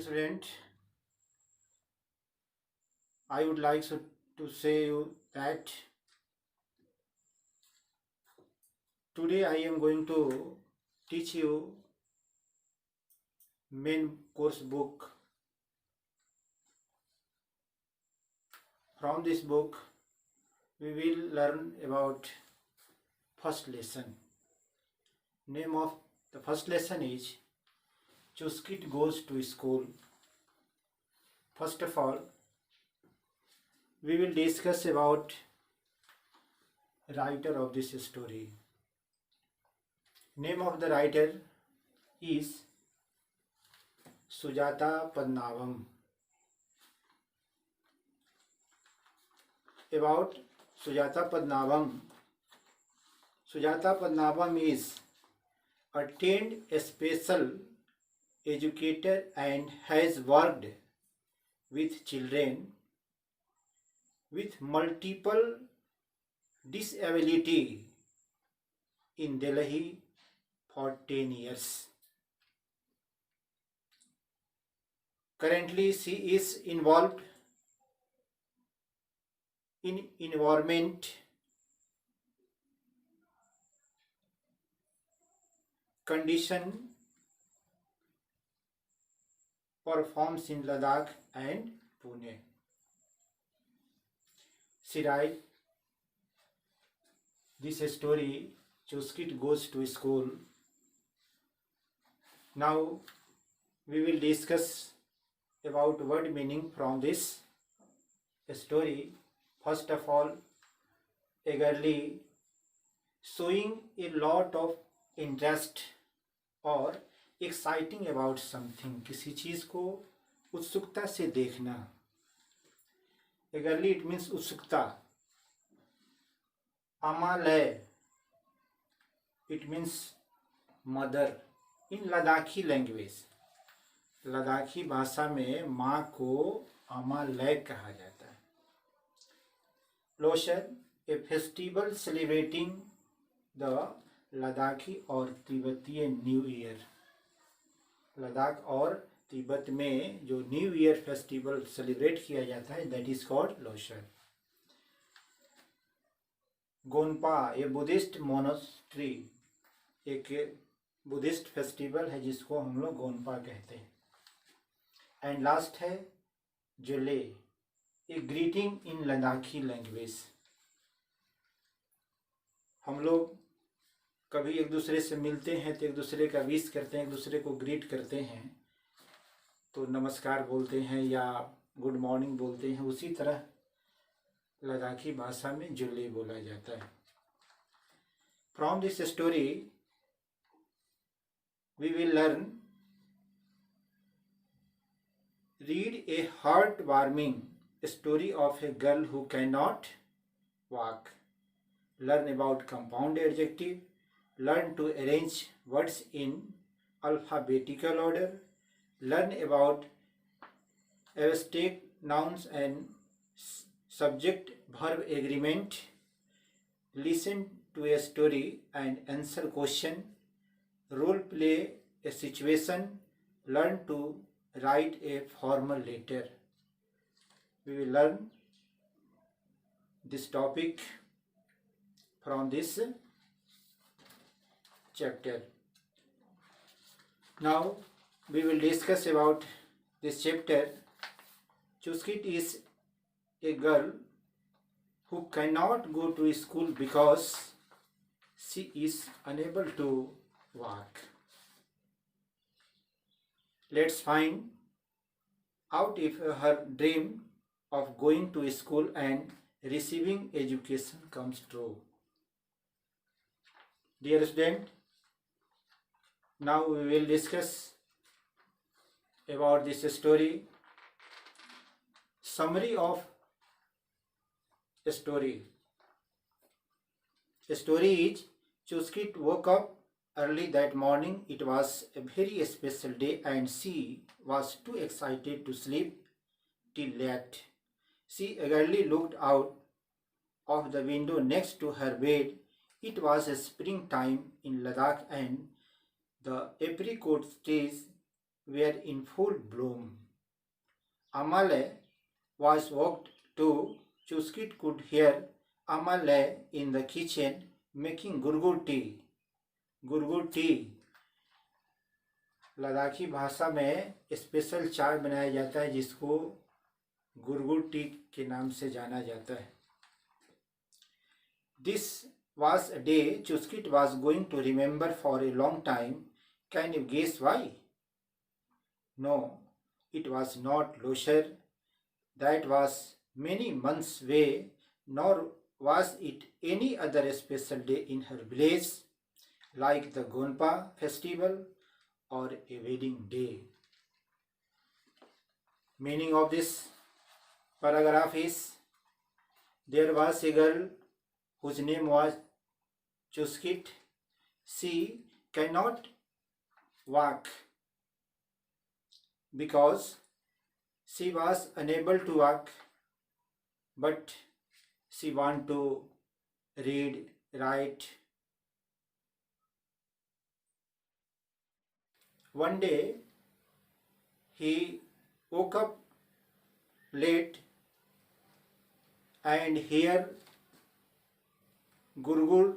student, I would like to say you that today I am going to teach you main course book. From this book, we will learn about first lesson. Name of the first lesson is Chuskit Goes to School. First of all, we will discuss about writer of this story. Name of the writer is Sujata Padmanabhan. About Sujata Padmanabhan. Sujata Padmanabhan is attained a special educator and has worked with children with multiple disability in Delhi for 10 years. Currently, she is involved in environment condition performs in Ladakh and Pune. She writes this story, Chuskit Goes to School. Now we will discuss about word meaning from this story. First of all, eagerly, showing a lot of interest और exciting about something, किसी चीज़ को उत्सुकता से देखना. Eagerly it means उत्सुकता. Amalay it means mother in Ladakhi language. Ladakhi भाषा में माँ को अमालय कहा जाता है. Losar a festival celebrating the Ladakhi और तिब्बतीय न्यू ईयर. लद्दाख और तिब्बत में जो न्यू ईयर फेस्टिवल सेलिब्रेट किया जाता है that is called Losar. Gonpa a Buddhist monastery, एक बुद्धिस्ट फेस्टिवल है जिसको हम लोग गोनपा कहते हैं. एंड लास्ट है जुले, ए ग्रीटिंग इन लद्दाखी लैंग्वेज. हम लोग कभी एक दूसरे से मिलते हैं तो एक दूसरे का विश करते हैं, एक दूसरे को ग्रीट करते हैं तो नमस्कार बोलते हैं या गुड मॉर्निंग बोलते हैं. उसी तरह लद्दाखी भाषा में जुल्ले बोला जाता है. From this story we will learn read a heart warming story of a girl who can not walk. Learn about compound adjective. Learn to arrange words in alphabetical order. Learn about abstract nouns and subject-verb agreement. Listen to a story and answer question. Role play a situation. Learn to write a formal letter. We will learn this topic from this chapter. Now we will discuss about this chapter. Chuskit is a girl who cannot go to school because she is unable to walk. Let's find out if her dream of going to school and receiving education comes true. Dear student, now we will discuss about this story. Summary of the story. The story is Chuskit woke up early that morning. It was a very special day and she was too excited to sleep till late. She eagerly looked out of the window next to her bed. It was a springtime in Ladakh and the apricot trees were in full bloom. Amale was walked to. Chuskit could hear Amale in the kitchen making gurgur tea. Gurgur tea Ladakhi भाषा में special चाय बनाया जाता है जिसको गुरगुर T के नाम से जाना जाता है. This was a day Chuskit was going to remember for a long time. Can you guess why? No, it was not Loshar. That was many months away, nor was it any other special day in her village, like the Gonpa festival or a wedding day. Meaning of this paragraph is, there was a girl whose name was Chuskit. She cannot walk because she was unable to walk, but she want to read, write. One day he woke up late and hear gurgur,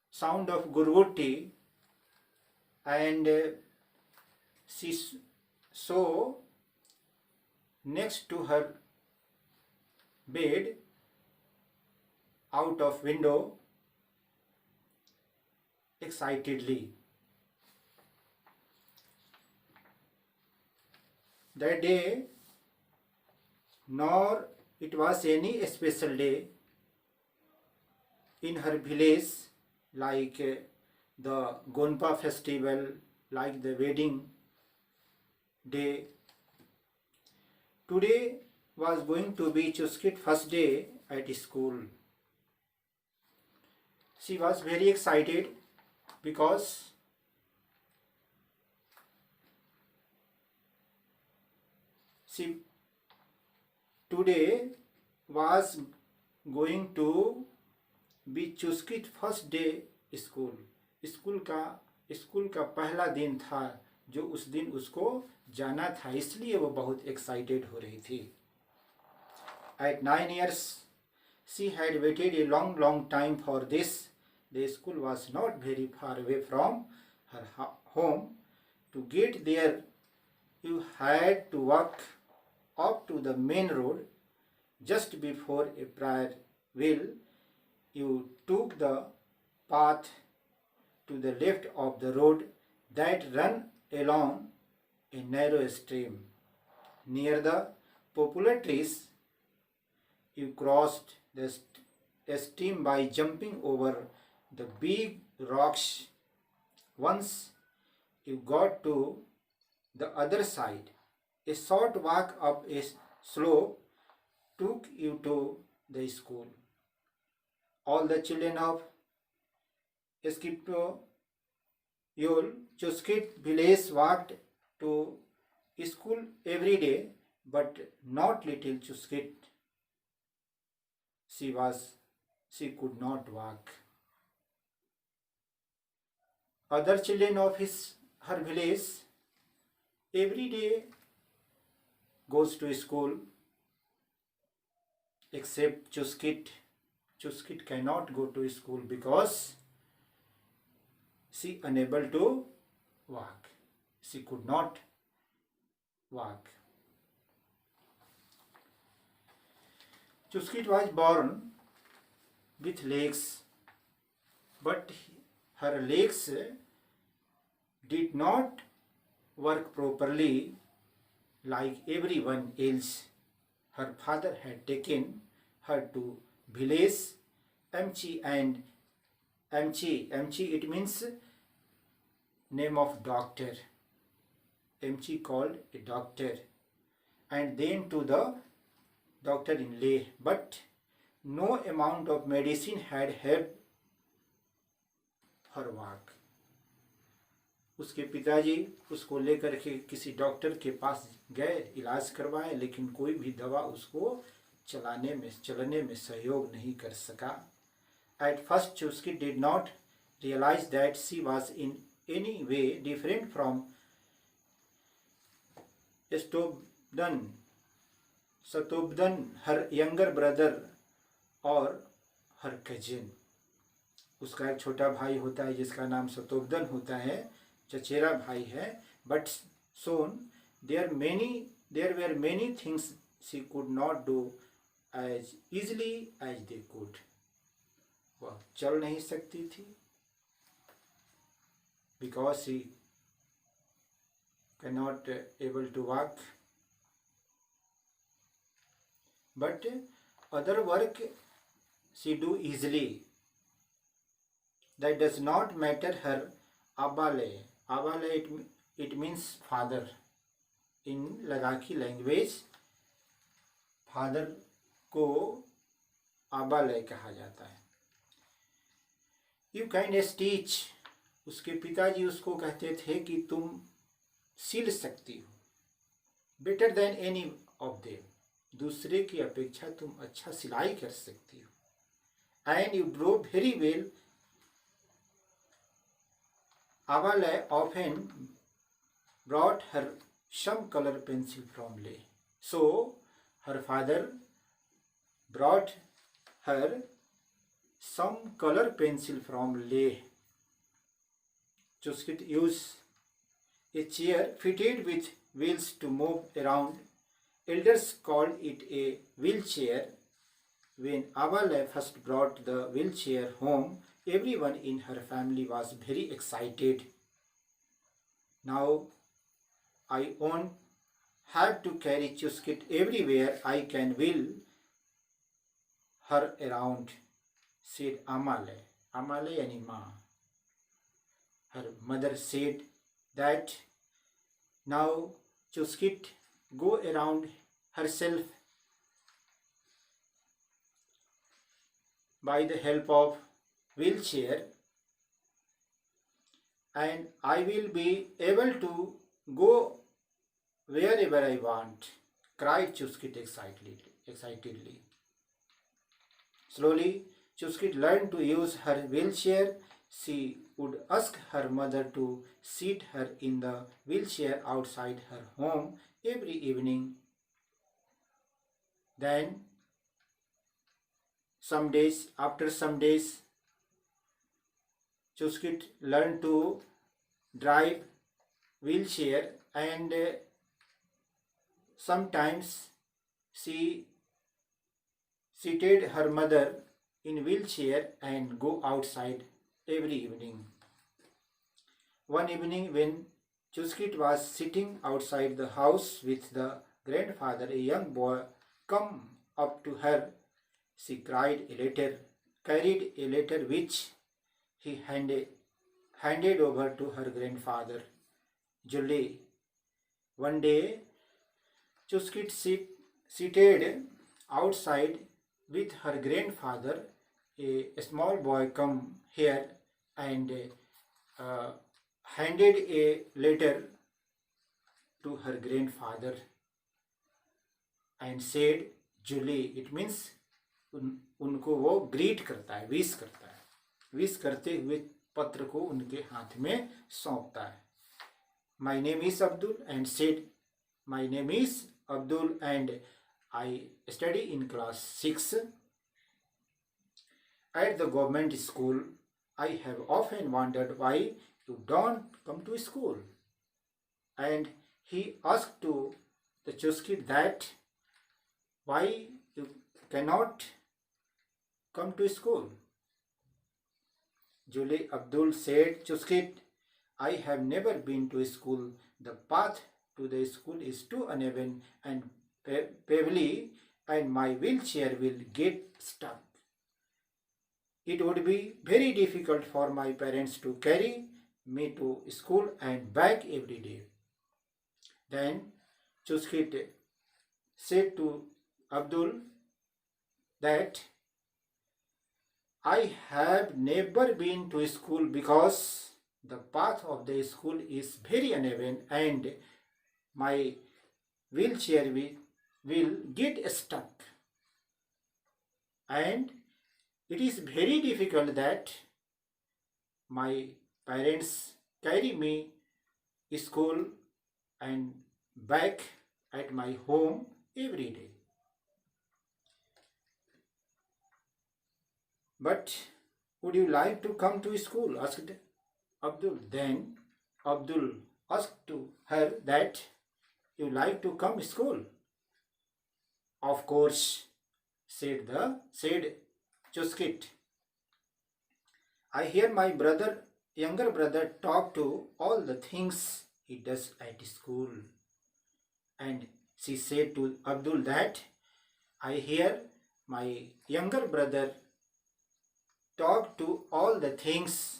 sound of gurgur tea, and she saw next to her bed out of window excitedly. That day, nor it was any special day in her village, like the Gonpa festival, like the wedding day. Today was going to be Chuskit's first day at school. She was very excited because today was going to be Chuskit's first day school. School का पहला दिन था जो उस दिन उसको जाना था, इसलिए वो बहुत एक्साइटेड हो रही थी. At 9 years, she had waited a long time for this. The school was not very far away from her home. To get there, you had to walk up to the main road. Just before a prayer wheel, you took the path to the left of the road that ran along a narrow stream. Near the poplar trees, you crossed the stream by jumping over the big rocks. Once you got to the other side, a short walk up a slope took you to the school. All the children of Skipto Yol Chuskit village walked to school every day, but not little Chuskit. She could not walk. Other children of her village every day goes to school, except Chuskit. Chuskit cannot go to school because she unable to walk. She could not walk. Chuskit was born with legs, but her legs did not work properly like everyone else. Her father had taken her to village Amchi, and Amchi it means name of doctor. Amchi called a doctor, and then to the doctor in Leh, but no amount of medicine had helped her walk. उसके पिताजी उसको लेकर के किसी doctor के पास गए, इलाज करवाए, लेकिन कोई भी दवा उसको चलने में सहयोग नहीं कर सका. At first, Chuskit did not realize that she was in any way different from Stobdan, Satobdan, her younger brother और हर कजिन, उसका एक छोटा भाई होता है जिसका नाम सतोबदन होता है, चचेरा भाई है. But soon there were many things she could not do as easily as they could. वह चल नहीं सकती थी because she can not able to walk. But other work she do easily. That does not matter her abale. Abale it means father. In Ladakhi language, father को abale कहा जाता है. You can stitch. उसके पिताजी उसको कहते थे कि तुम सिल सकती हो. Better than any of them. दूसरे की अपेक्षा तुम अच्छा सिलाई कर सकती हो. And you draw very well. Abale often brought her some color pencil from Leh. So her father brought her some color pencil from Leh. Chuskit used a chair fitted with wheels to move around. Elders called it a wheelchair. When Abale first brought the wheelchair home, everyone in her family was very excited. Now I won't have to carry Chuskit everywhere. I can wheel her around, said Amale. Amale yani Ma. Her mother said that now Chuskit go around herself by the help of wheelchair, and I will be able to go wherever I want, cried Chuskit excitedly. Slowly, Chuskit learned to use her wheelchair. She would ask her mother to seat her in the wheelchair outside her home every evening. Then after some days, Chuskit learned to drive wheelchair, and sometimes she seated her mother in wheelchair and go outside every evening. One evening when Chuskit was sitting outside the house with the grandfather, a young boy come up to her. She carried a letter which he handed over to her grandfather, Julie. One day, Chuskit seated outside with her grandfather. A small boy come here and handed a letter to her grandfather and said, Julie. It means उनको वो greet करता है, wish करता है. Wish करते हुए पत्र को उनके हाथ में सौंपता है. My name is Abdul and said, my name is Abdul and I study in class 6 at the government school. I have often wondered why you don't come to school. And he asked to the Chuskit that why you cannot come to school. Julie Abdul said, Chuskit, I have never been to school. The path to the school is too uneven and pebbly, and my wheelchair will get stuck. It would be very difficult for my parents to carry me to school and back every day. Then Chuskit said to Abdul that I have never been to school because the path of the school is very uneven and my wheelchair will get stuck. And it is very difficult that my parents carry me to school and back at my home every day. But would you like to come to school? Asked Abdul. Then Abdul asked to her that you like to come school. Of course, said Chuskit. I hear my younger brother talk to all the things he does at school. And she said to Abdul that I hear my younger brother talk to all the things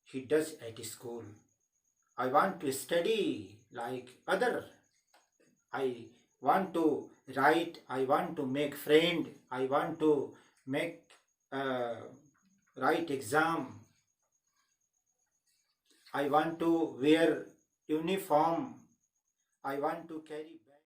he does at school. I want to study like other. I want to write. I want to make friend. I want to make uh, write exam. I want to wear uniform. I want to carry bag.